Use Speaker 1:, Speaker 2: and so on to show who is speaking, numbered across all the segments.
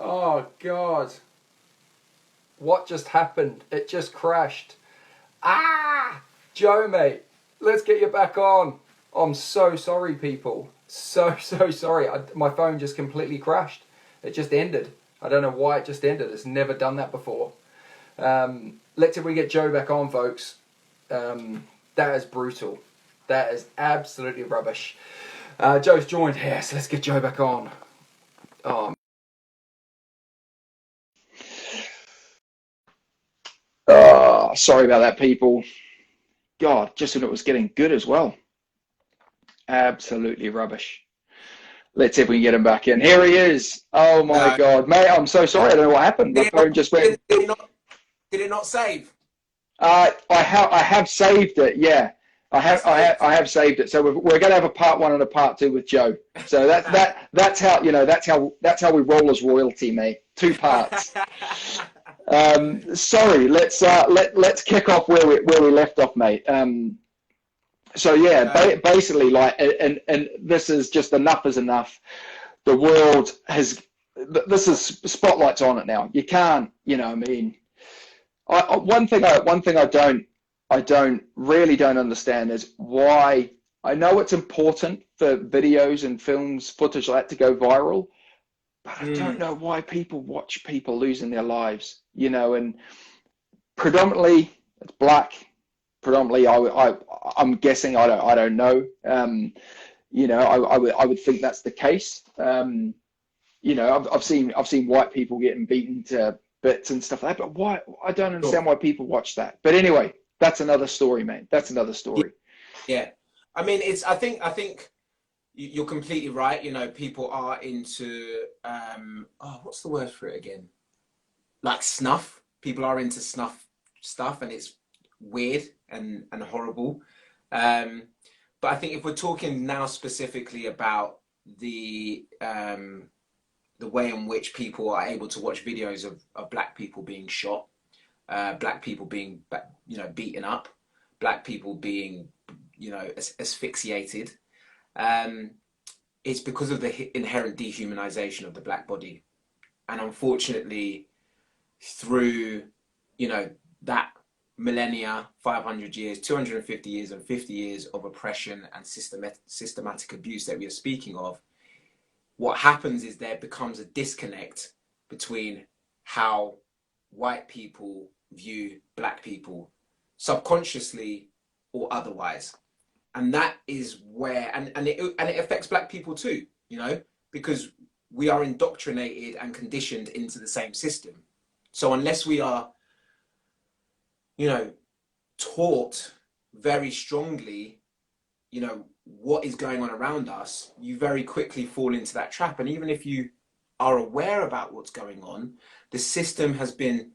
Speaker 1: Oh God. What just happened? It just crashed. Ah! Joe, mate, let's get you back on. I'm so sorry, people. So sorry. My phone just completely crashed. It just ended. I don't know why it just ended. It's never done that before. Let's see if we get Joe back on, folks. That is brutal. That is absolutely rubbish. Joe's joined here, so let's get Joe back on. Oh, sorry about that, people. God, just when it was getting good as well. Absolutely rubbish. Let's see if we can get him back in. Here he is. Oh my
Speaker 2: No.
Speaker 1: God, mate! I'm so sorry. I don't know what happened. My
Speaker 2: Did it not,
Speaker 1: phone just went.
Speaker 2: did it not save?
Speaker 1: I have saved it. Yeah, I have
Speaker 2: That's
Speaker 1: I
Speaker 2: good.
Speaker 1: have I have saved it. So we're going to have a part one and a part two with Joe. So that's how that's how we roll as royalty, mate. Two parts. Sorry. Let's kick off where we left off, mate. So yeah,
Speaker 2: No.
Speaker 1: basically, like, and this is just enough is enough. The world has. This is spotlights on it now. You can't, I mean, one thing I don't really don't understand is why. I know it's important for videos and films footage like that to go viral, but I don't
Speaker 2: Mm.
Speaker 1: know why people watch people losing their lives, and predominantly it's black. Predominantly, I'm guessing. I don't know. I would think that's the case. I've seen white people getting beaten to bits and stuff like that, but why? I don't
Speaker 2: Sure.
Speaker 1: understand why people watch that. But anyway, that's another story, mate. That's another
Speaker 2: Yeah.
Speaker 1: story.
Speaker 2: Yeah. I mean, I think you're completely right. You know, people are into what's the word for it again? Like snuff. People are into snuff stuff, and it's weird and horrible. Um, but I think if we're talking now specifically about the way in which people are able to watch videos of black people being shot, black people being beaten up, black people being asphyxiated. Um, it's because of the inherent dehumanization of the black body, and unfortunately, through that millennia, 500 years, 250 years, and 50 years of oppression and systematic abuse that we are speaking of, what happens is there becomes a disconnect between how white people view black people, subconsciously or otherwise. And that is where and it affects black people too, because we are indoctrinated and conditioned into the same system. So unless we are, you know, taught very strongly, what is going on around us, you very quickly fall into that trap. And even if you are aware about what's going on, the system has been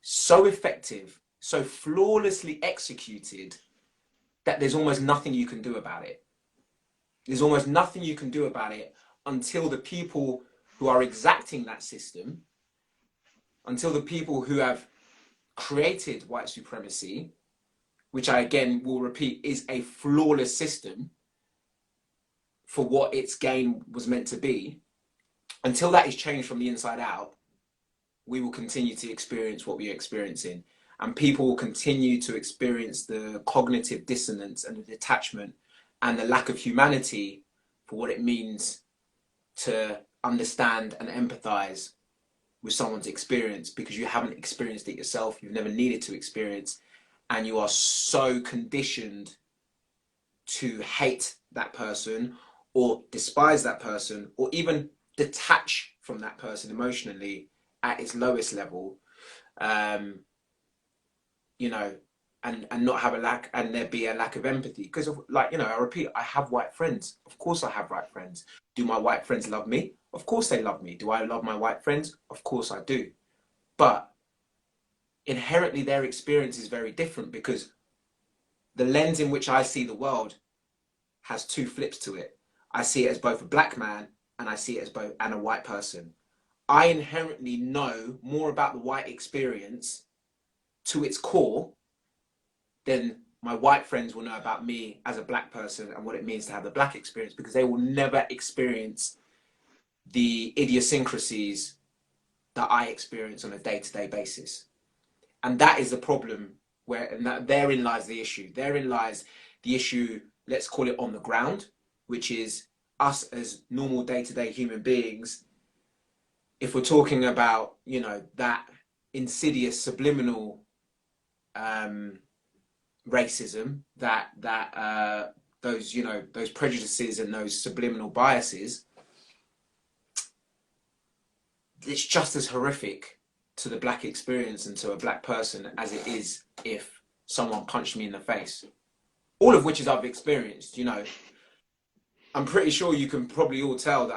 Speaker 2: so effective, so flawlessly executed, that there's almost nothing you can do about it. There's almost nothing you can do about it until the people who are exacting that system, until the people who have created white supremacy, which I again will repeat is a flawless system for what its gain was meant to be, until that is changed from the inside out, we will continue to experience what we are experiencing. And people will continue to experience the cognitive dissonance and the detachment and the lack of humanity for what it means to understand and empathize with someone's experience, because you haven't experienced it yourself, you've never needed to experience, and you are so conditioned to hate that person or despise that person or even detach from that person emotionally at its lowest level, um, you know, and not have a lack, and there be a lack of empathy. Because of, like, I repeat, I have white friends. Of course I have white friends. Do my white friends love me? Of course they love me. Do I love my white friends? Of course I do. But inherently their experience is very different, because the lens in which I see the world has two flips to it. I see it as both a black man and I see it as both and a white person. I inherently know more about the white experience to its core than my white friends will know about me as a black person and what it means to have the black experience, because they will never experience the idiosyncrasies that I experience on a day-to-day basis. And that is the problem, therein lies the issue. Therein lies the issue, let's call it on the ground, which is us as normal day-to-day human beings. If we're talking about, you know, that insidious subliminal racism, those, you know, those prejudices and those subliminal biases, it's just as horrific to the black experience and to a black person as it is if someone punched me in the face. All of which is I've experienced, you know. I'm pretty sure you can probably all tell that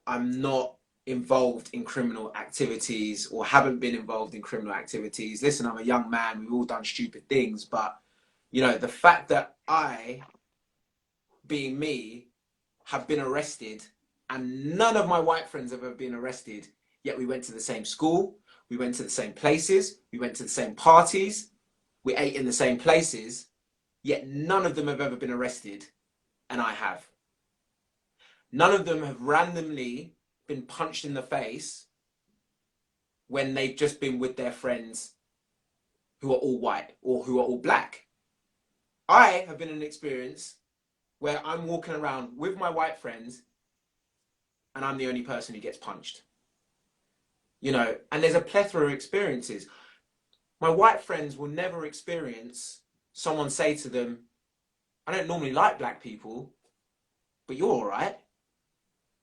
Speaker 2: I'm not involved in criminal activities or haven't been involved in criminal activities. Listen, I'm a young man, we've all done stupid things, but you know, the fact that I, being me, have been arrested and none of my white friends have ever been arrested, yet we went to the same school, we went to the same places, we went to the same parties, we ate in the same places, yet none of them have ever been arrested, and I have. None of them have randomly been punched in the face when they've just been with their friends who are all white or who are all black. I have been in an experience where I'm walking around with my white friends and I'm the only person who gets punched. You know, and there's a plethora of experiences. My white friends will never experience someone say to them, I don't normally like black people, but you're all right.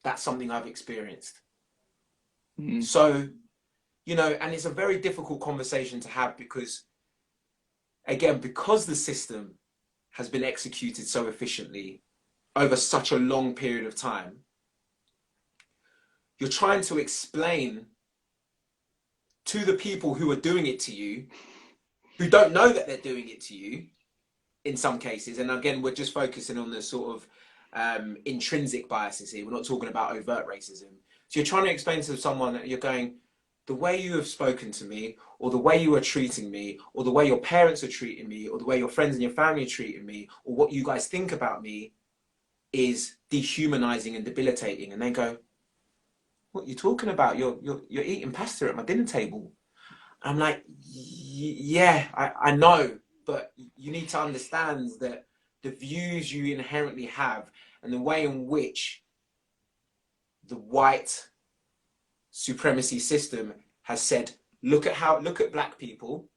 Speaker 2: That's something I've experienced. Mm. So, you know, and it's a very difficult conversation to have because, again, because the system has been executed so efficiently over such a long period of time, you're trying to explain to the people who are doing it to you, who don't know that they're doing it to you in some cases. And again, we're just focusing on the sort of intrinsic biases here. We're not talking about overt racism. So you're trying to explain to someone that you're going, the way you have spoken to me, or the way you are treating me, or the way your parents are treating me, or the way your friends and your family are treating me, or what you guys think about me is dehumanizing and debilitating. And they go, what are you talking about? You're eating pasta at my dinner table. I'm like, yeah, I know, but you need to understand that the views you inherently have and the way in which the white supremacy system has said, look at black people,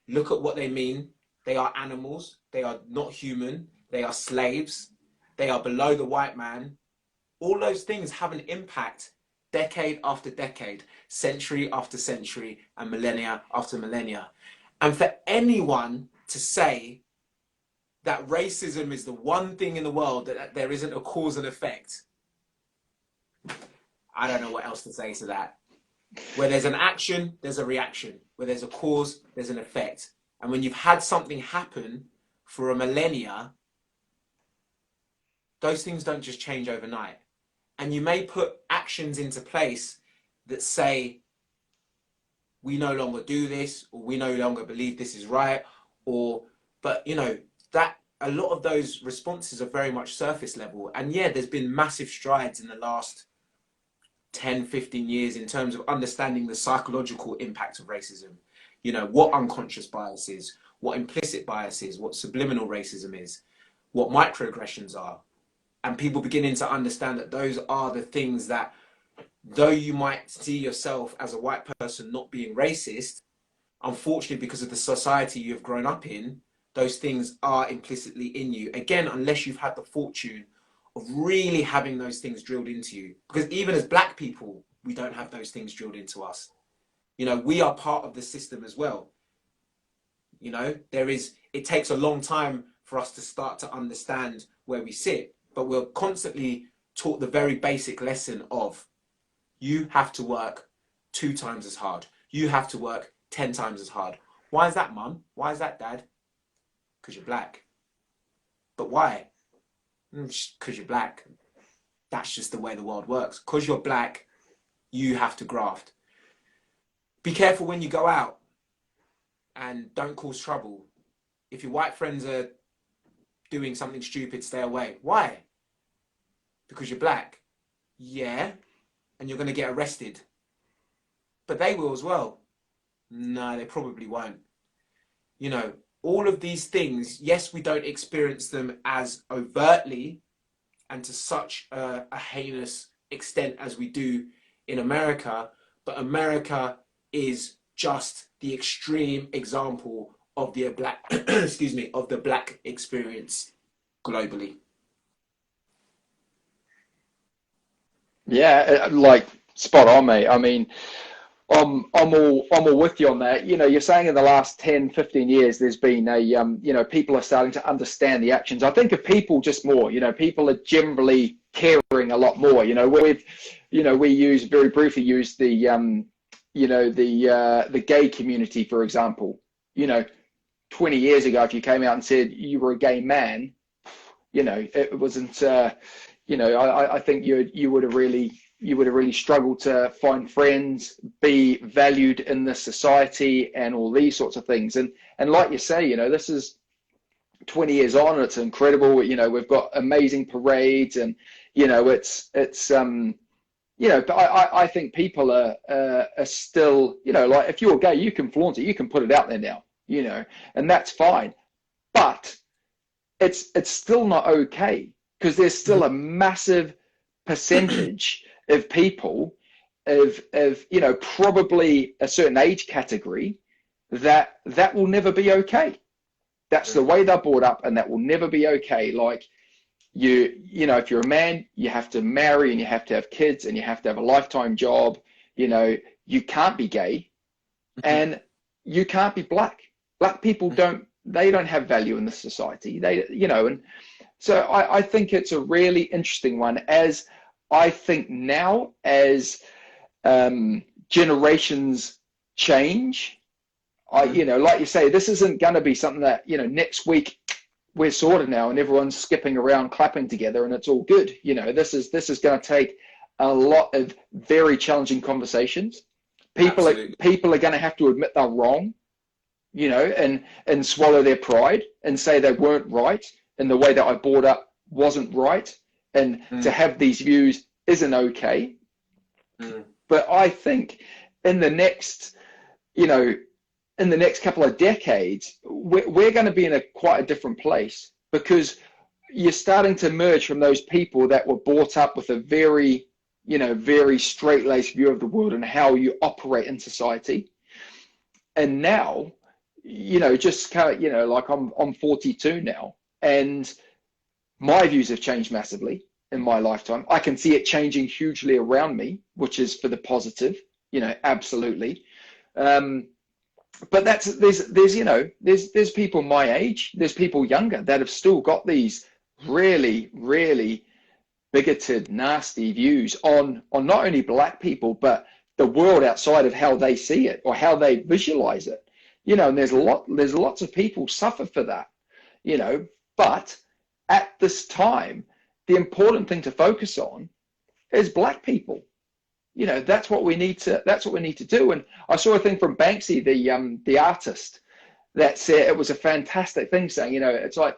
Speaker 2: look at what they mean. They are animals. They are not human. They are slaves. They are below the white man. All those things have an impact decade after decade, century after century, and millennia after millennia. And for anyone to say that racism is the one thing in the world that there isn't a cause and effect, I don't know what else to say to that. Where there's an action, there's a reaction. Where there's a cause, there's an effect. And when you've had something happen for a millennia, those things don't just change overnight. And you may put actions into place that say, we no longer do this, or we no longer believe this is right, but you know, that a lot of those responses are very much surface level. And yeah, there's been massive strides in the last 10, 15 years in terms of understanding the psychological impact of racism. You know, what unconscious bias is, what implicit bias is, what subliminal racism is, what microaggressions are. And people beginning to understand that those are the things that, though you might see yourself as a white person not being racist, unfortunately, because of the society you've grown up in, those things are implicitly in you. Again, unless you've had the fortune of really having those things drilled into you. Because even as black people, we don't have those things drilled into us. You know, we are part of the system as well. You know, it takes a long time for us to start to understand where we sit, but we're constantly taught the very basic lesson of, you have to work 2 times as hard. You have to work 10 times as hard. Why is that, mum? Why is that, dad? Because you're black. But why? Because you're black. That's just the way the world works. Because you're black, you have to graft. Be careful when you go out and don't cause trouble. If your white friends are doing something stupid, stay away. Why? Because you're black. Yeah. And you're going to get arrested. but they will as well. No, they probably won't. You know, all of these things, yes, we don't experience them as overtly and to such a heinous extent as we do in America, but America is just the extreme example of the black, excuse me, of the black experience globally.
Speaker 3: Yeah, like spot on, mate. I mean, I'm all with you on that. You know, you're saying in the last 10, 15 years, there's been a, you know, people are starting to understand the actions. I think of people just more, you know, people are generally caring a lot more. You know, we use very briefly use the, you know, the gay community, for example. You know, 20 years ago, if you came out and said you were a gay man, you know, it wasn't, you know, I think you would have really struggled to find friends, be valued in this society, and all these sorts of things. And like you say, you know, this is 20 years on, and it's incredible. You know, we've got amazing parades, and you know, it's you know, but I think people are still, you know, like if you're gay, you can flaunt it, you can put it out there now, you know, and that's fine. But it's still not okay, because there's still a massive percentage of people of you know, probably a certain age category that will never be okay. That's the way they're brought up, and that will never be okay. Like you know, if you're a man, you have to marry and you have to have kids and you have to have a lifetime job. You know, you can't be gay and you can't be black. Black people don't have value in this society. They, you know, and so I think it's a really interesting one. As I think now, as generations change, you know, like you say, this isn't going to be something that, you know, next week we're sorted now and everyone's skipping around clapping together and it's all good. You know, this is going to take a lot of very challenging conversations. People are going to have to admit they're wrong, you know, and swallow their pride and say they weren't right, and the way that I brought up wasn't right, and to have these views isn't okay. But I think in the next, you know, in the next couple of decades, we're going to be in quite a different place, because you're starting to emerge from those people that were brought up with a very, you know, very straight-laced view of the world and how you operate in society. And now, you know, just kind of, you know, like I'm 42 now, and my views have changed massively in my lifetime. I can see it changing hugely around me, which is for the positive, you know, absolutely. But there's you know, there's people my age, there's people younger that have still got these really, really bigoted, nasty views on not only black people, but the world outside of how they see it or how they visualize it. You know, and there's lots of people suffer for that, you know. But at this time, the important thing to focus on is black people. You know, that's what we need to do. And I saw a thing from Banksy, the artist, that said it was a fantastic thing, saying, you know, it's like,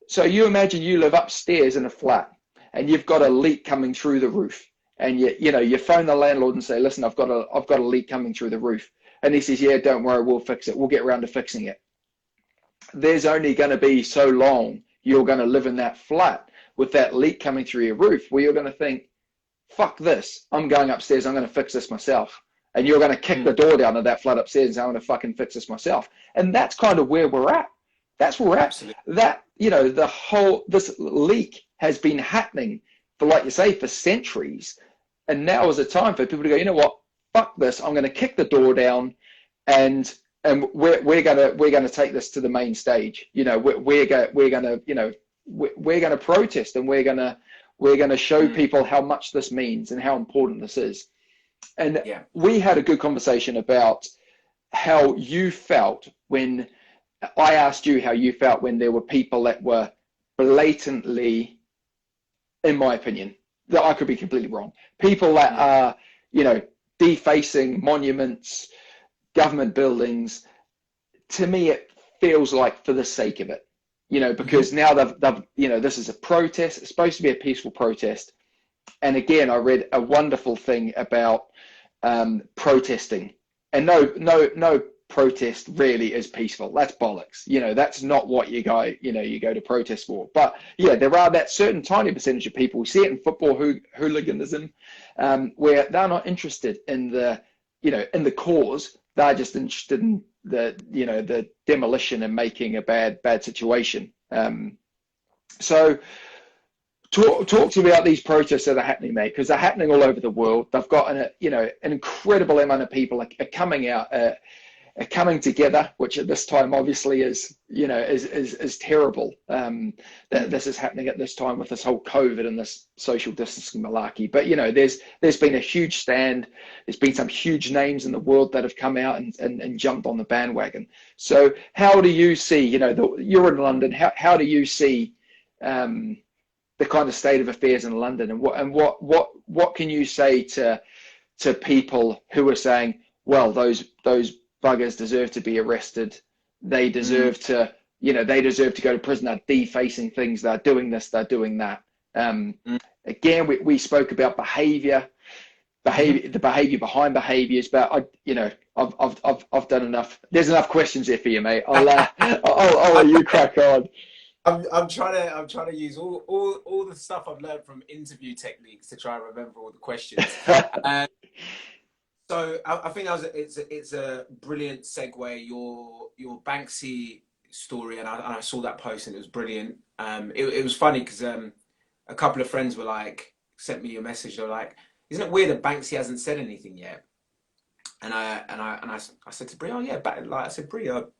Speaker 3: so you imagine you live upstairs in a flat and you've got a leak coming through the roof, and you phone the landlord and say, listen, I've got a leak coming through the roof. And he says, yeah, don't worry, we'll fix it. We'll get around to fixing it. There's only going to be so long you're going to live in that flat with that leak coming through your roof, where you're going to think, fuck this, I'm going upstairs, I'm going to fix this myself. And you're going to kick the door down of that flat upstairs and say, I'm going to fucking fix this myself. And that's kind of where we're at. That's where we're at.
Speaker 2: Absolutely.
Speaker 3: That, you know, this leak has been happening for, like you say, for centuries. And now is the time for people to go, you know what, fuck this, I'm going to kick the door down, and we're going to take this to the main stage. You know, we're going to protest, and we're going to show people how much this means and how important this is. And we had a good conversation about how you felt when I asked you how you felt when there were people that were blatantly, in my opinion, that I could be completely wrong, people that are, you know, defacing monuments, government buildings. To me, it feels like for the sake of it, you know, because now they've, you know, this is a protest. It's supposed to be a peaceful protest. And again, I read a wonderful thing about protesting, and no protest really is peaceful. That's bollocks. That's not what you go to protest for. But yeah, there are that certain tiny percentage of people. We see it in football hooliganism, where they're not interested in the cause. They're just interested in the demolition and making a bad situation. So talk to me about these protests that are happening, mate, because they're happening all over the world. They've got an incredible amount of people are coming out, are coming together, which at this time obviously is terrible. That this is happening at this time with this whole COVID and this social distancing malarkey. But there's been a huge stand. There's been some huge names in the world that have come out and jumped on the bandwagon. So how do you see? You're in London. How do you see the kind of state of affairs in London, and what can you say to people who are saying, well, those buggers deserve to be arrested, they deserve to go to prison, they're defacing things, they're doing this, they're doing that. Again, we spoke about behavior, the behavior behind behaviors, but I've done enough. There's enough questions there for you, mate. I'll let you crack on.
Speaker 2: I'm trying to use all the stuff I've learned from interview techniques to try and remember all the questions. So I think it's a brilliant segue. Your Banksy story, and I saw that post and it was brilliant. It was funny because a couple of friends sent me a message. They were like, "Isn't it weird that Banksy hasn't said anything yet?" And I said to Brie, "Oh yeah, I said, Brie, what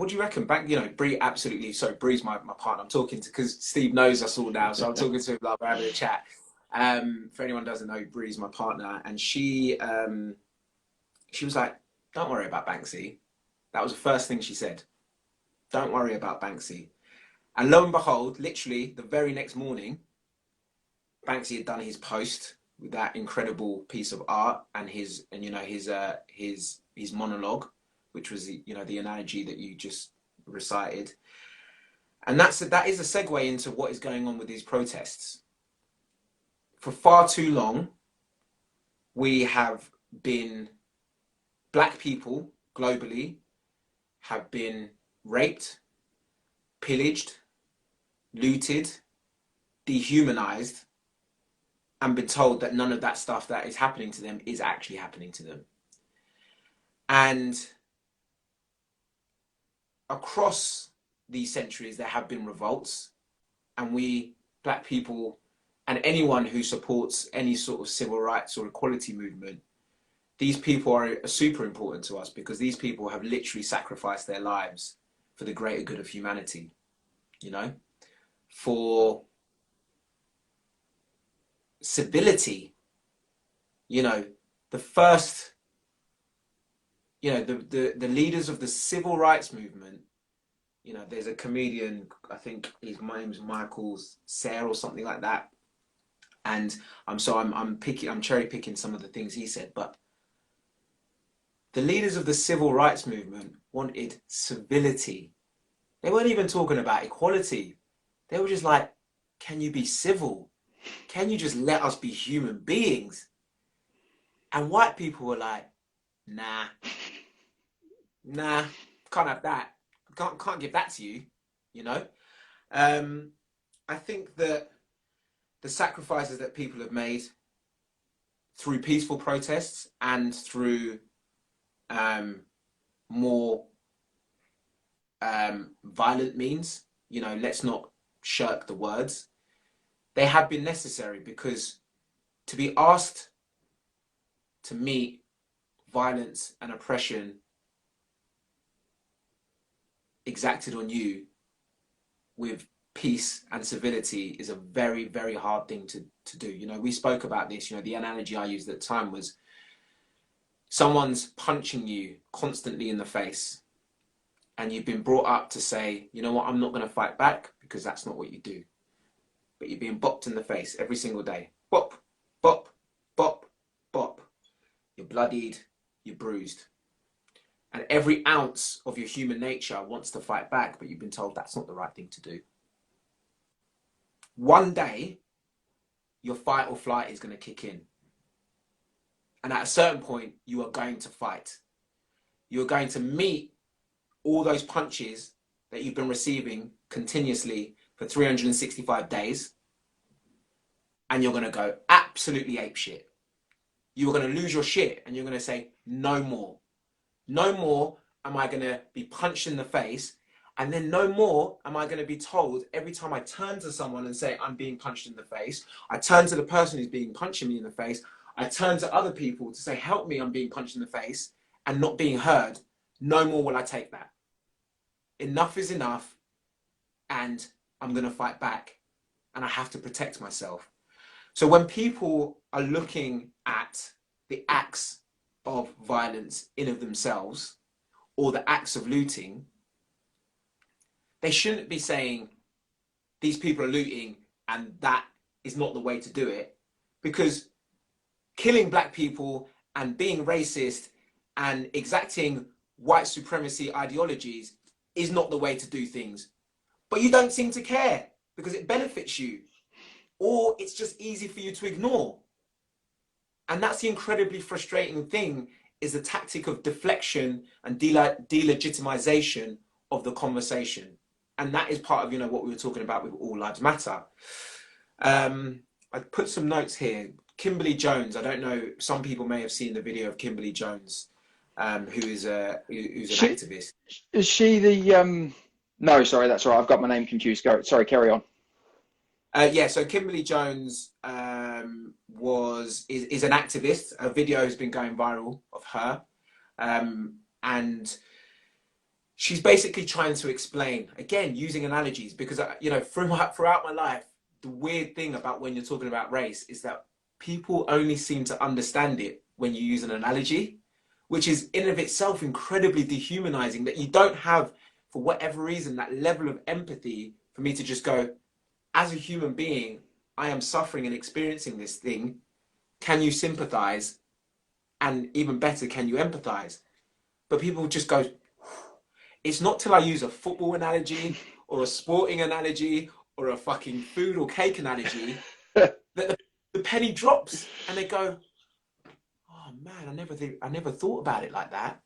Speaker 2: do you reckon? Brie absolutely. So Brie's my partner. I'm talking to because Steve knows us all now, so I'm talking to him like we're having a chat. For anyone who doesn't know, Brie's my partner, and she was like, "Don't worry about Banksy." That was the first thing she said. Don't worry about Banksy. And lo and behold, literally the very next morning, Banksy had done his post with that incredible piece of art and his monologue, which was the analogy that you just recited. And that is a segue into what is going on with these protests. For far too long, black people globally have been raped, pillaged, looted, dehumanized, and been told that none of that stuff that is happening to them is actually happening to them. And across these centuries, there have been revolts, and we, black people, and anyone who supports any sort of civil rights or equality movement, these people are super important to us because these people have literally sacrificed their lives for the greater good of humanity, for civility. The first, the leaders of the civil rights movement, there's a comedian, I think his name's Michael Sayre or something like that. And I'm cherry picking some of the things he said, but the leaders of the civil rights movement wanted civility. They weren't even talking about equality. They were just like, can you be civil? Can you just let us be human beings? And white people were like, nah, can't have that. Can't give that to you, I think that the sacrifices that people have made through peaceful protests and through more violent means, let's not shirk the words, they have been necessary, because to be asked to meet violence and oppression exacted on you with peace and civility is a very, very hard thing to do. We spoke about this, the analogy I used at the time was someone's punching you constantly in the face and you've been brought up to say, you know what, I'm not going to fight back because that's not what you do. But you're being bopped in the face every single day. Bop, bop, bop, bop. You're bloodied, you're bruised. And every ounce of your human nature wants to fight back, but you've been told that's not the right thing to do. One day, your fight or flight is going to kick in. And at a certain point, you are going to fight. You're going to meet all those punches that you've been receiving continuously for 365 days. And you're going to go absolutely apeshit. You're going to lose your shit and you're going to say, no more. No more am I going to be punched in the face. And then no more am I going to be told every time I turn to someone and say, I'm being punched in the face. I turn to the person who's being punching me in the face. I turn to other people to say, help me, I'm being punched in the face, and not being heard. No more will I take that. Enough is enough, and I'm going to fight back, and I have to protect myself. So when people are looking at the acts of violence in of themselves, or the acts of looting, they shouldn't be saying these people are looting and that is not the way to do it, because killing black people and being racist and exacting white supremacy ideologies is not the way to do things. But you don't seem to care because it benefits you, or it's just easy for you to ignore. And that's the incredibly frustrating thing, is the tactic of deflection and delegitimization of the conversation. And that is part of, you know, what we were talking about with All Lives Matter. I put some notes here. Kimberly Jones, I don't know, some people may have seen the video of Kimberly Jones, who's an activist.
Speaker 3: Is she the no, sorry, that's all right. I've got my name confused. Sorry, carry on.
Speaker 2: Yeah, so Kimberly Jones is an activist. A video has been going viral of her, and she's basically trying to explain, again, using analogies, because you know, throughout my life, the weird thing about when you're talking about race is that people only seem to understand it when you use an analogy, which is in and of itself incredibly dehumanizing, that you don't have, for whatever reason, that level of empathy for me to just go, as a human being, I am suffering and experiencing this thing. Can you sympathize? And even better, can you empathize? But people just go, it's not till I use a football analogy or a sporting analogy or a fucking food or cake analogy that the penny drops, and they go, oh man, I never thought about it like that.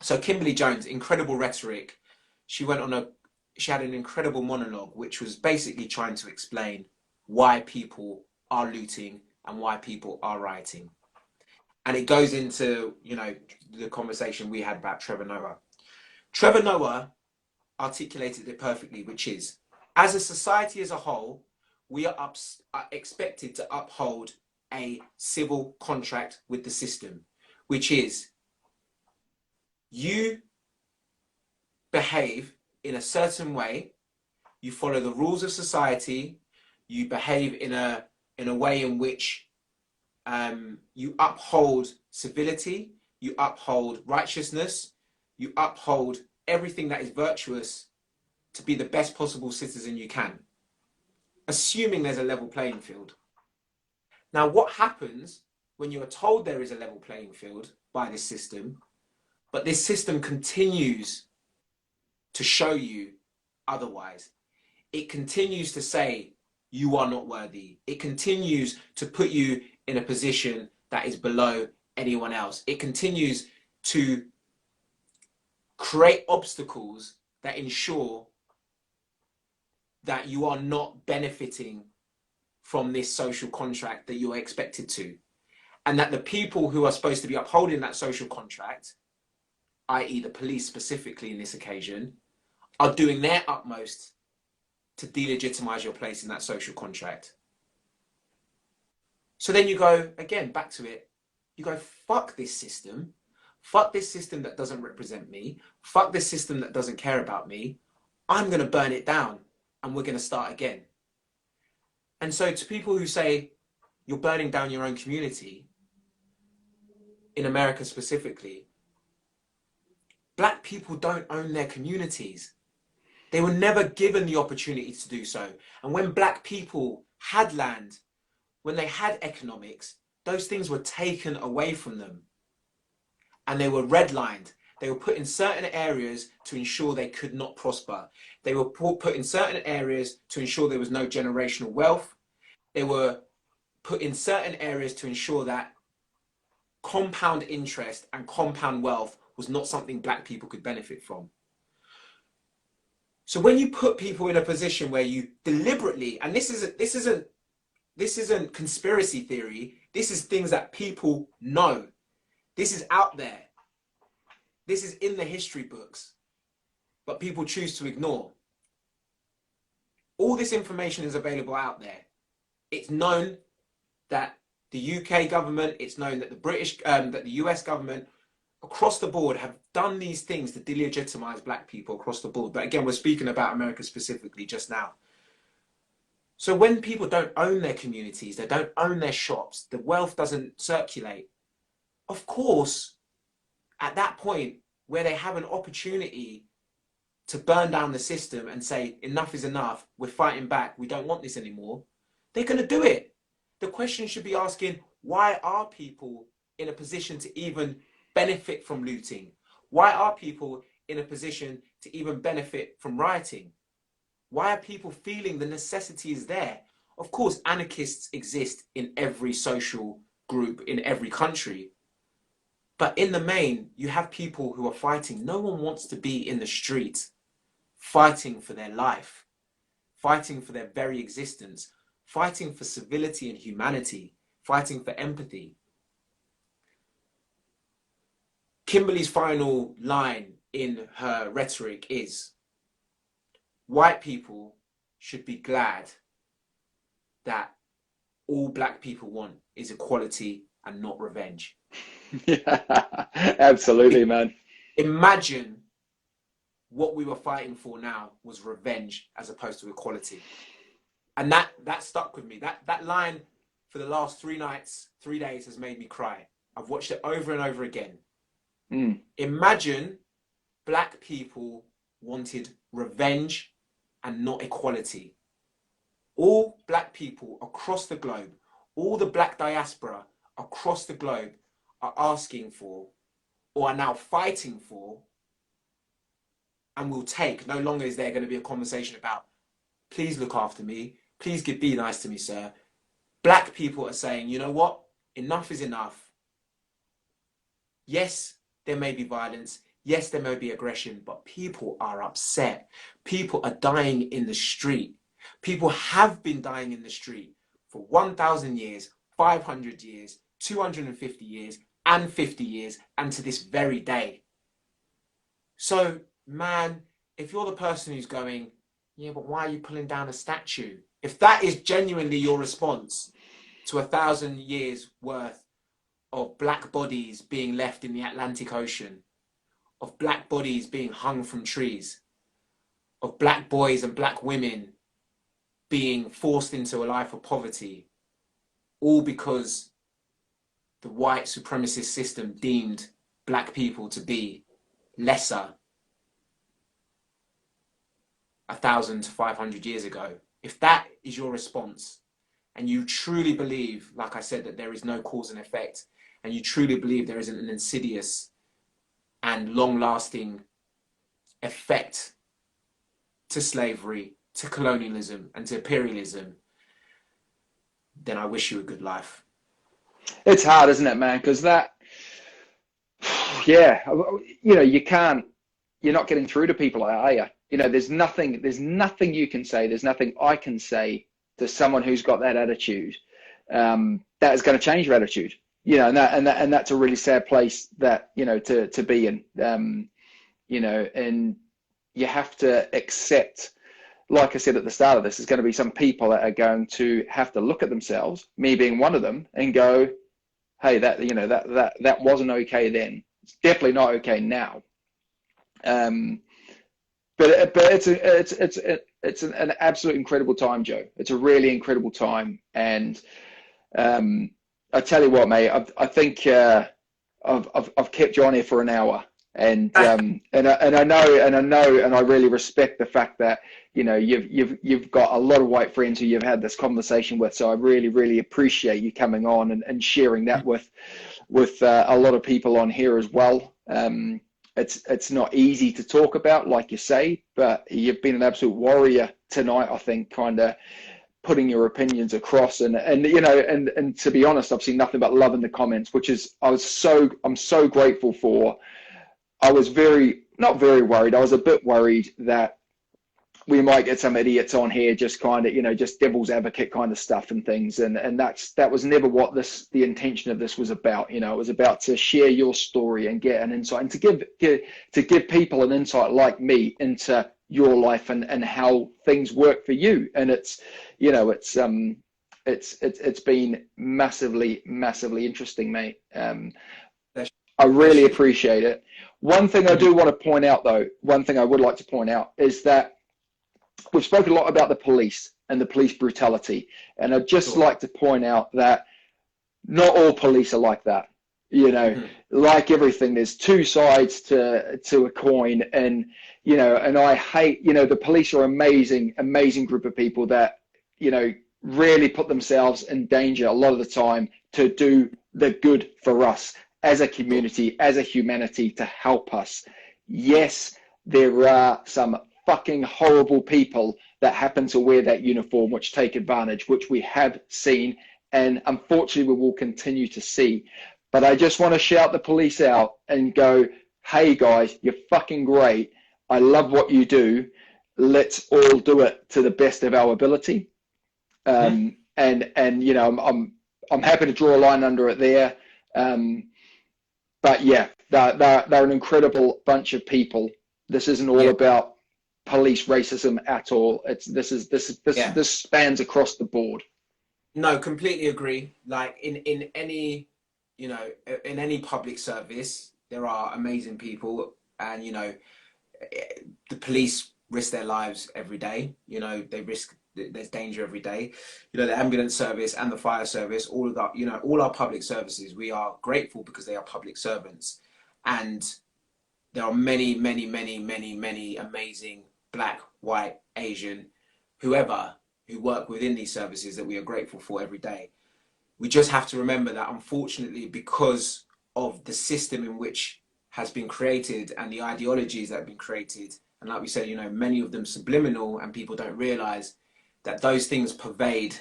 Speaker 2: So Kimberly Jones, incredible rhetoric. She had an incredible monologue, which was basically trying to explain why people are looting and why people are rioting. And it goes into, you know, the conversation we had about Trevor Noah. Trevor Noah articulated it perfectly, which is, as a society as a whole, we are expected to uphold a civil contract with the system, which is, you behave in a certain way, you follow the rules of society, you behave in a way in which you uphold civility, you uphold righteousness, you uphold everything that is virtuous to be the best possible citizen you can, assuming there's a level playing field. Now, what happens when you are told there is a level playing field by this system, but this system continues to show you otherwise? It continues to say you are not worthy. It continues to put you in a position that is below anyone else. It continues to create obstacles that ensure that you are not benefiting from this social contract that you are expected to. And that the people who are supposed to be upholding that social contract, i.e. the police specifically in this occasion, are doing their utmost to delegitimize your place in that social contract. So then you go, again, back to it, you go, fuck this system that doesn't represent me, fuck this system that doesn't care about me, I'm going to burn it down and we're going to start again. And so to people who say you're burning down your own community, in America specifically, black people don't own their communities. They were never given the opportunity to do so. And when black people had land, when they had economics, those things were taken away from them. And they were redlined. They were put in certain areas to ensure they could not prosper. They were put in certain areas to ensure there was no generational wealth. They were put in certain areas to ensure that compound interest and compound wealth was not something black people could benefit from. So when you put people in a position where you deliberately, and this isn't conspiracy theory, this is things that people know. This is out there. This is in the history books, but people choose to ignore. All this information is available out there. It's known that the UK government, it's known that the US government across the board have done these things to delegitimize black people across the board. But again, we're speaking about America specifically just now. So when people don't own their communities, they don't own their shops, the wealth doesn't circulate. Of course, at that point where they have an opportunity to burn down the system and say, enough is enough, we're fighting back, we don't want this anymore, they're going to do it. The question should be asking, why are people in a position to even benefit from looting? Why are people in a position to even benefit from rioting? Why are people feeling the necessity is there? Of course, anarchists exist in every social group, in every country. But in the main, you have people who are fighting. No one wants to be in the street fighting for their life, fighting for their very existence, fighting for civility and humanity, fighting for empathy. Kimberly's final line in her rhetoric is, white people should be glad that all black people want is equality and not revenge.
Speaker 3: Yeah, absolutely, man.
Speaker 2: Imagine what we were fighting for now was revenge as opposed to equality. And that stuck with me. That line for the last 3 nights, 3 days has made me cry. I've watched it over and over again. Imagine black people wanted revenge and not equality. All black people across the globe, all the black diaspora across the globe are asking for, or are now fighting for, and will take. No longer is there going to be a conversation about, please look after me, please be nice to me, sir. Black people are saying, you know what? Enough is enough. Yes, there may be violence. Yes, there may be aggression, but people are upset. People are dying in the street. People have been dying in the street for 1,000 years, 500 years, 250 years, and 50 years, and to this very day. So, man, if you're the person who's going, yeah, but why are you pulling down a statue? If that is genuinely your response to 1,000 years worth of black bodies being left in the Atlantic Ocean, of black bodies being hung from trees, of black boys and black women being forced into a life of poverty, all because the white supremacist system deemed black people to be lesser 1,000 to 500 years ago. If that is your response, and you truly believe, like I said, that there is no cause and effect, and you truly believe there isn't an insidious and long-lasting effect to slavery, to colonialism, and to imperialism, then I wish you a good life.
Speaker 3: It's hard, isn't it, man? Because that, yeah, you know, you're not getting through to people, are you? You know, there's nothing you can say, there's nothing I can say to someone who's got that attitude that is going to change your attitude. You know, and that's a really sad place that, you know, to be in. You know, and you have to accept, like I said at the start of this, there's going to be some people that are going to have to look at themselves, me being one of them, and go, hey, that, you know, that wasn't okay then. It's definitely not okay now. But it's an absolute incredible time, Joe. It's a really incredible time, and I tell you what, mate, I think I've kept you on here for an hour, and I know, and I really respect the fact that, you know, you've got a lot of white friends who you've had this conversation with. So I really appreciate you coming on and sharing that with a lot of people on here as well. It's not easy to talk about, like you say, but you've been an absolute warrior tonight, I think, kind of putting your opinions across, and you know, and to be honest, I've seen nothing but love in the comments, which is I'm so grateful for. I was not very worried. I was a bit worried that we might get some idiots on here just kind of, you know, just devil's advocate kind of stuff and things. And that was never what the intention of this was about. You know, it was about to share your story and get an insight, and to give people an insight like me into your life and how things work for you. And it's, you know, it's been massively interesting, mate. I really appreciate it. One thing I do want to point out, though, one thing I would like to point out is that we've spoken a lot about the police and the police brutality. And I'd just like to point out that not all police are like that. You know, like everything, there's two sides to a coin. And, you know, and I hate, you know, the police are amazing group of people that, you know, really put themselves in danger a lot of the time to do the good for us as a community, as a humanity, to help us. Yes, there are some fucking horrible people that happen to wear that uniform, which take advantage, which we have seen, and unfortunately we will continue to see. But I just want to shout the police out and go, hey guys, you're fucking great. I love what you do. Let's all do it to the best of our ability. And you know, I'm happy to draw a line under it there. But yeah, they're an incredible bunch of people. This isn't all about police racism at all. This spans across the board.
Speaker 2: No, completely agree. Like in any, you know, in any public service, there are amazing people, and you know, the police risk their lives every day. You know, there's danger every day. You know, the ambulance service and the fire service, all of that, you know, all our public services, we are grateful because they are public servants. And there are many amazing Black, white, Asian, whoever, who work within these services that we are grateful for every day. We just have to remember that, unfortunately, because of the system in which has been created and the ideologies that have been created, and like we said, you know, many of them subliminal, and people don't realize that those things pervade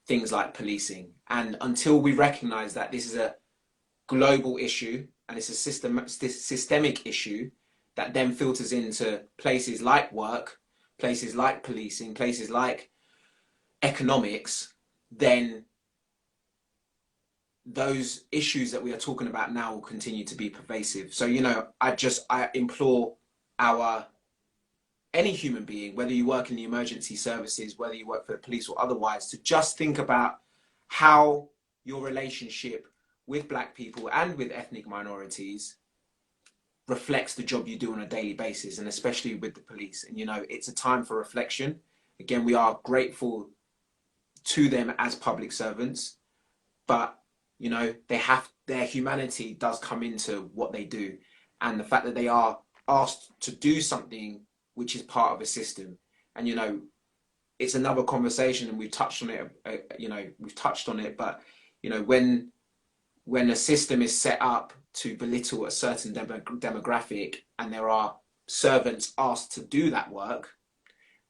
Speaker 2: things like policing. And until we recognize that this is a global issue and it's a systemic issue that then filters into places like work, places like policing, places like economics, then those issues that we are talking about now will continue to be pervasive. So, you know, I implore any human being, whether you work in the emergency services, whether you work for the police or otherwise, to just think about how your relationship with Black people and with ethnic minorities reflects the job you do on a daily basis, and especially with the police. And, you know, it's a time for reflection. Again, we are grateful to them as public servants, but, you know, their humanity does come into what they do. And the fact that they are asked to do something which is part of a system. And, you know, it's another conversation, and we've touched on it, but, you know, when a system is set up to belittle a certain demographic and there are servants asked to do that work,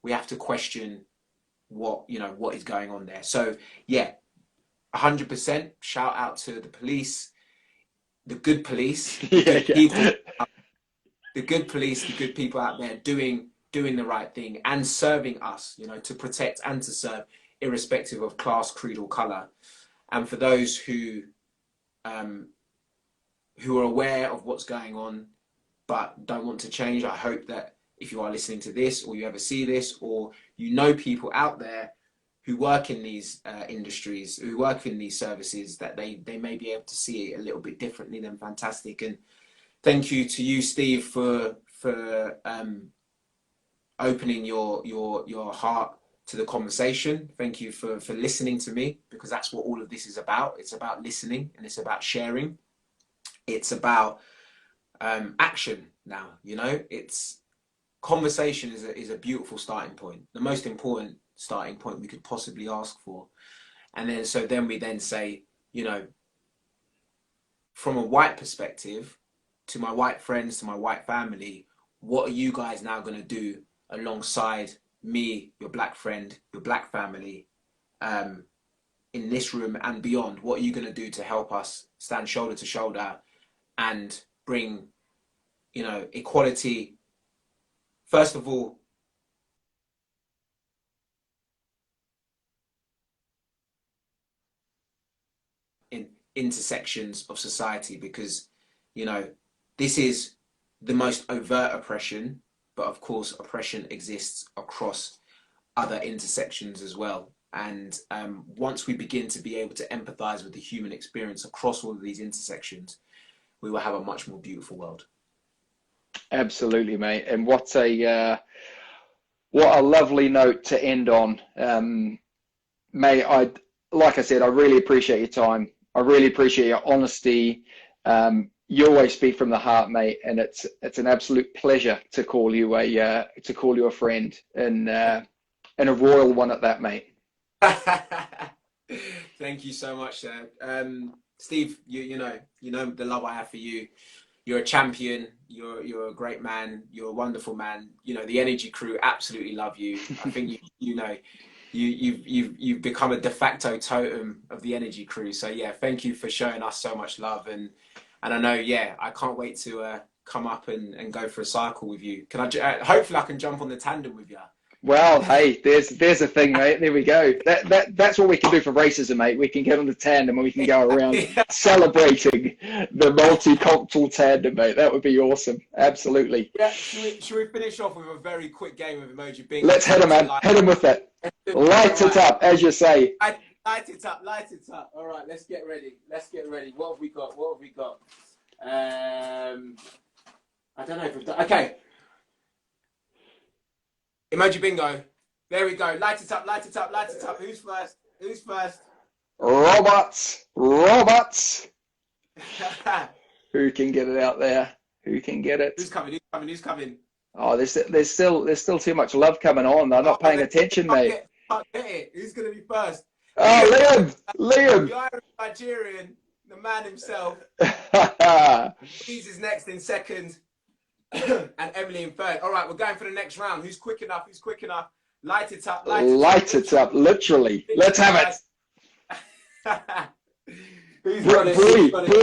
Speaker 2: we have to question what is going on there. So yeah, 100% shout out to the police, the good police, the good people, the good police, the good people out there doing the right thing and serving us, you know, to protect and to serve, irrespective of class, creed or color. And for those who are aware of what's going on but don't want to change, I hope that if you are listening to this, or you ever see this, or you know people out there who work in these industries, who work in these services, that they may be able to see it a little bit differently, then fantastic. And thank you to you, Steve, for opening your heart to the conversation. Thank you for listening to me, because that's what all of this is about. It's about listening, and it's about sharing. It's about action now. You know, it's conversation is a beautiful starting point, the most important starting point we could possibly ask for. And then we say, you know, from a white perspective, to my white friends, to my white family, what are you guys now going to do alongside me, your black friend, your black family, in this room and beyond, what are you going to do to help us stand shoulder to shoulder and bring, you know, equality, first of all, in intersections of society, because, you know, this is the most overt oppression, but of course oppression exists across other intersections as well. And once we begin to be able to empathize with the human experience across all of these intersections, we will have a much more beautiful world.
Speaker 3: Absolutely, mate. And what a lovely note to end on. Mate, like I said, I really appreciate your time. I really appreciate your honesty. You always speak from the heart, mate, and it's an absolute pleasure to call you a friend, and a royal one at that, mate.
Speaker 2: Thank you so much, sir. Steve, you know the love I have for you. You're a champion. You're a great man. You're a wonderful man. You know, the Energy Crew absolutely love you. I think you've become a de facto totem of the Energy Crew. So yeah, thank you for showing us so much love, and I know, yeah, I can't wait to come up and go for a cycle with you. Can I? Hopefully, I can jump on the tandem with you.
Speaker 3: Well, hey, there's a thing, mate. There we go. That's what we can do for racism, mate. We can get on the tandem and we can go around celebrating the multicultural tandem, mate. That would be awesome. Absolutely.
Speaker 2: Yeah. Should we finish off with a very quick game of emoji bingo?
Speaker 3: Let's hit him, man. Hit him with it. Light it up, as you say.
Speaker 2: Light it up. Light it up. All right. Let's get ready. What have we got? I don't know if we've done. Okay. Emoji bingo. There we go. Light it up. Who's first?
Speaker 3: Robots. Who can get it out there? Who can get it?
Speaker 2: Who's coming?
Speaker 3: Oh, there's still too much love coming on. They're not paying attention, mate.
Speaker 2: Can't get it. Who's going to be first?
Speaker 3: Oh, Liam.
Speaker 2: The Irish Nigerian, the man himself. He's is next in second. And Emily in third. All right, we're going for the next round. Who's quick enough? Light it up.
Speaker 3: Light it up, literally. Let's have it. Bree,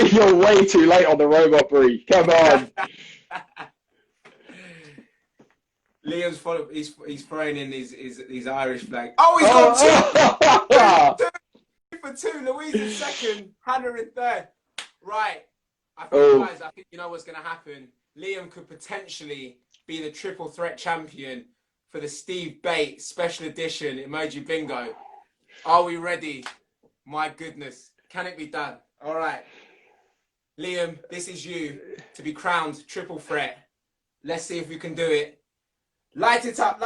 Speaker 3: you're way too late on the robot, Bree. Come on.
Speaker 2: Liam's he's throwing in his Irish flag. Oh, he's got two for two. Louise in second, Hannah in third. Right. I think you know what's going to happen. Liam could potentially be the triple threat champion for the Steve Bate special edition emoji bingo. Are we ready? My goodness. Can it be done? All right. Liam, this is you to be crowned triple threat. Let's see if we can do it. Light it up.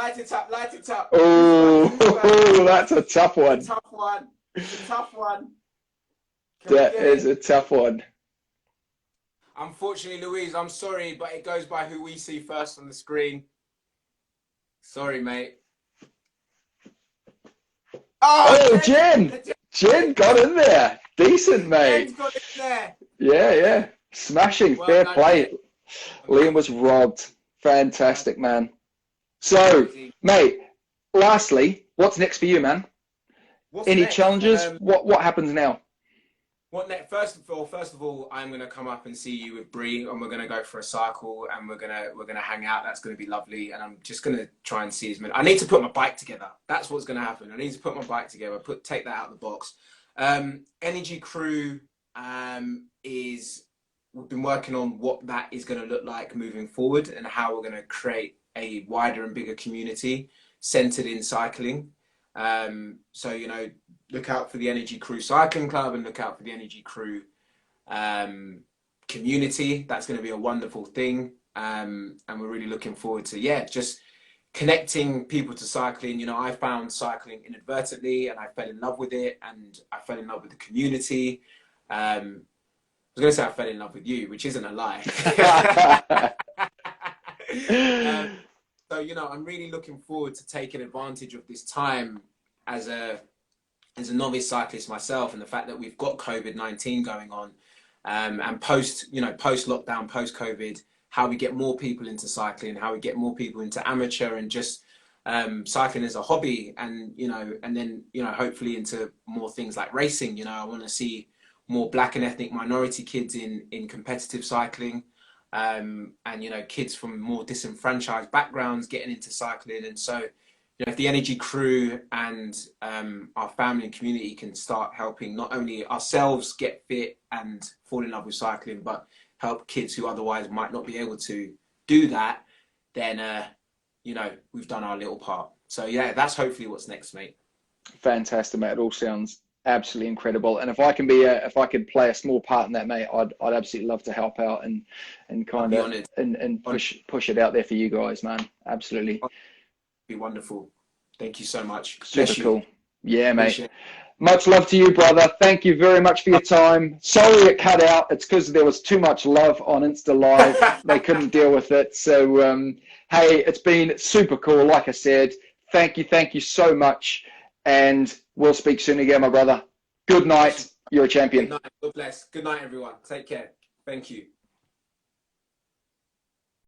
Speaker 3: Oh, that's a tough one.
Speaker 2: It's a tough one.
Speaker 3: That is a tough one.
Speaker 2: Unfortunately, Louise, I'm sorry, but it goes by who we see first on the screen. Sorry, mate.
Speaker 3: Oh, Jen got in there. Decent, mate.
Speaker 2: Jen's got in there.
Speaker 3: Yeah. Smashing.
Speaker 2: Well
Speaker 3: fair
Speaker 2: done,
Speaker 3: play.
Speaker 2: Jen.
Speaker 3: Liam was robbed. Fantastic, man. So, mate, lastly, what's next for you, man? Any
Speaker 2: next?
Speaker 3: challenges? What happens now?
Speaker 2: What next? First of all, I'm gonna come up and see you with Bree, and we're gonna go for a cycle, and we're gonna hang out. That's gonna be lovely, and I'm just gonna try and see as many. I need to put my bike together. That's what's gonna happen. I need to put my bike together. Take that out of the box. Energy Crew we've been working on what that is gonna look like moving forward, and how we're gonna create a wider and bigger community centered in cycling. So you know. Look out for the Energy Crew Cycling Club and look out for the Energy Crew community. That's going to be a wonderful thing. And we're really looking forward to, just connecting people to cycling. You know, I found cycling inadvertently and I fell in love with it, and I fell in love with the community. I was going to say I fell in love with you, which isn't a lie. So, you know, I'm really looking forward to taking advantage of this time as a novice cyclist myself, and the fact that we've got COVID-19 going on, and post lockdown, post COVID, how we get more people into cycling, how we get more people into amateur, and just cycling as a hobby, and and then hopefully into more things like racing. I want to see more black and ethnic minority kids in competitive cycling, and kids from more disenfranchised backgrounds getting into cycling. And so if the Energy crew and our family and community can start helping not only ourselves get fit and fall in love with cycling, but help kids who otherwise might not be able to do that, then we've done our little part. So yeah, that's hopefully what's next, mate.
Speaker 3: Fantastic, mate. It all sounds absolutely incredible. And if I could play a small part in that, mate, I'd absolutely love to help out and kind of and push it out there for you guys, man. Absolutely.
Speaker 2: Be wonderful. Thank you so much.
Speaker 3: Super cool. Yeah, mate. Much love to you, brother. Thank you very much for your time. Sorry it cut out. It's because there was too much love on Insta Live. They couldn't deal with it. So, hey, it's been super cool. Like I said, thank you so much. And we'll speak soon again, my brother. Good night. You're a champion.
Speaker 2: Good night. God bless. Good night, everyone. Take care. Thank you.